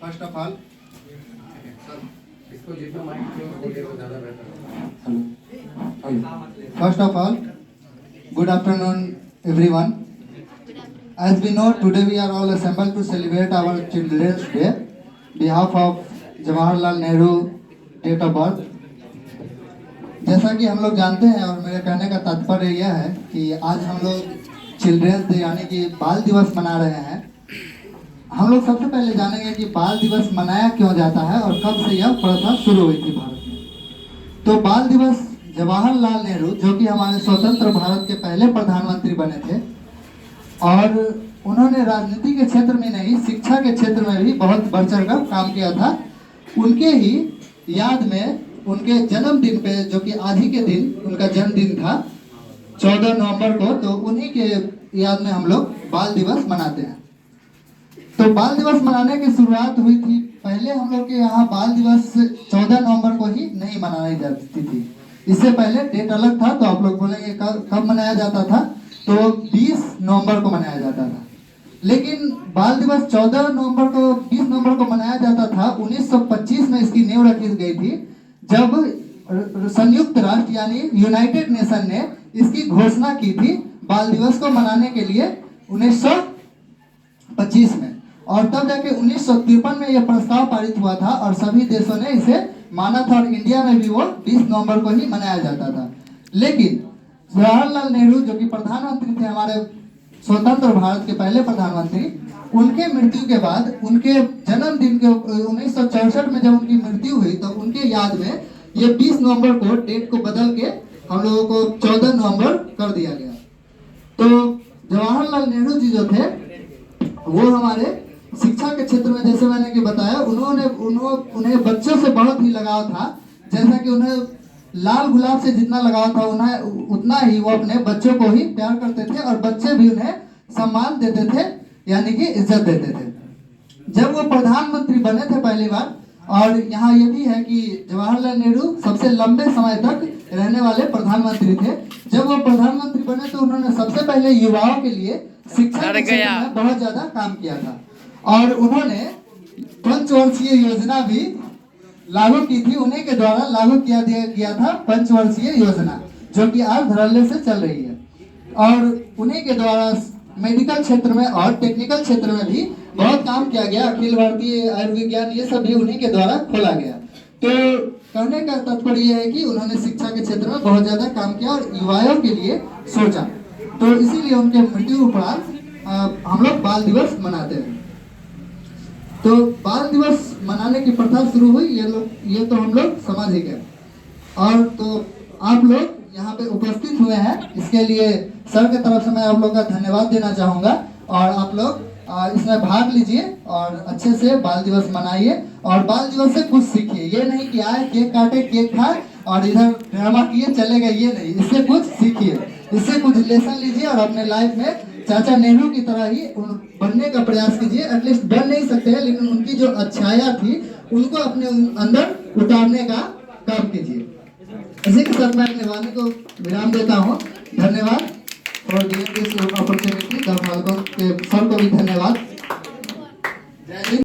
First of all, good afternoon, everyone. As we know, today we are all assembled to celebrate our Children's Day, behalf of Jawaharlal Nehru date of birth. जैसा कि हम लोग जानते हैं और मेरे कहने का तात्पर्य यह है कि आज हम लोग चिल्ड्रेंस डे यानी कि बाल दिवस मना रहे हैं। हम लोग सबसे पहले जानेंगे कि बाल दिवस मनाया क्यों जाता है और कब से यह प्रथा शुरू हुई थी भारत में। तो बाल दिवस जवाहरलाल नेहरू, जो कि हमारे स्वतंत्र भारत के पहले प्रधानमंत्री बने थे और उन्होंने राजनीति के क्षेत्र में नहीं, शिक्षा के क्षेत्र में भी बहुत बढ़ चढ़ कर काम किया था। उनके ही याद में उनके जन्मदिन पे, जो कि आज ही के दिन उनका जन्मदिन था 14 नवंबर को, तो उन्हीं के याद में हम लोग बाल दिवस मनाते हैं। तो बाल दिवस मनाने की शुरुआत हुई थी, पहले हम लोग के यहाँ बाल दिवस 14 नवंबर को ही नहीं मनाई जाती थी। इससे पहले डेट अलग था। तो आप लोग बोलेंगे कब मनाया जाता था? तो 20 नवंबर को मनाया जाता था। लेकिन बाल दिवस 14 नवंबर को 20 नवंबर को मनाया जाता था। 1925 में इसकी नींव रखी गई थी, जब संयुक्त राष्ट्र यानी यूनाइटेड नेशन ने इसकी घोषणा की थी बाल दिवस को मनाने के लिए 1925 में। और तब जाके 1953 में यह प्रस्ताव पारित हुआ था और सभी देशों ने इसे माना था और इंडिया में भी वो 20 नवंबर को ही मनाया जाता था। लेकिन जवाहरलाल नेहरू, जो कि प्रधानमंत्री थे, हमारे स्वतंत्र भारत के पहले प्रधानमंत्री, उनके मृत्यु के बाद उनके जन्मदिन के 1964 में जब उनकी मृत्यु हुई तो उनके याद में ये 20 नवंबर को डेट को बदल के हम लोगों को 14 नवंबर कर दिया गया। तो जवाहरलाल नेहरू जी जो थे वो हमारे शिक्षा के क्षेत्र में, जैसे मैंने कि बताया, उन्हें बच्चों से बहुत ही लगाव था। जैसा कि उन्हें लाल गुलाब से जितना लगाव था उन्हें उतना ही वो अपने बच्चों को ही प्यार करते थे और बच्चे भी उन्हें सम्मान देते थे, यानी कि इज्जत देते थे। जब वो प्रधानमंत्री बने थे पहली बार, और यहाँ ये भी है कि जवाहरलाल नेहरू सबसे लंबे समय तक रहने वाले प्रधानमंत्री थे। जब वो प्रधानमंत्री बने तो उन्होंने सबसे पहले युवाओं के लिए शिक्षा के क्षेत्र में बहुत ज्यादा काम किया था और उन्होंने पंचवर्षीय योजना भी लागू की थी। उन्हीं के द्वारा लागू किया गया था पंचवर्षीय योजना, जो कि आज धड़ल्ले से चल रही है। और उन्हीं के द्वारा मेडिकल क्षेत्र में और टेक्निकल क्षेत्र में भी बहुत काम किया गया। अखिल भारतीय आयुर्विज्ञान ये सब भी उन्हीं के द्वारा खोला गया। तो कहने का तात्पर्य यह है कि उन्होंने शिक्षा के क्षेत्र में बहुत ज्यादा काम किया और युवाओं के लिए सोचा। तो इसीलिए उनके मृत्यु उपरांत हम लोग बाल दिवस मनाते हैं। तो बाल दिवस मनाने की प्रथा शुरू हुई, ये तो हम लोग समझ ही गए। और तो आप लोग यहाँ पे उपस्थित हुए हैं, इसके लिए सर की तरफ से मैं आप लोग का धन्यवाद देना चाहूँगा। और आप लोग इसमें भाग लीजिए और अच्छे से बाल दिवस मनाइए और बाल दिवस से कुछ सीखिए। ये नहीं कि आए केक काटे, केक खाए और इधर ड्रामा किए चले गए, ये नहीं। इससे कुछ सीखिए, इससे कुछ लेसन लीजिए और अपने लाइफ में चाचा नेहरू की तरह ही बनने का प्रयास कीजिए। एटलीस्ट बन नहीं सकते हैं, लेकिन उनकी जो अच्छाइयाँ थी उनको अपने अंदर उतारने का काम कीजिए। इसी के साथ मैं अपने वाणी को विराम देता हूँ। धन्यवाद और अपॉर्चुनिटी के सर को भी धन्यवाद।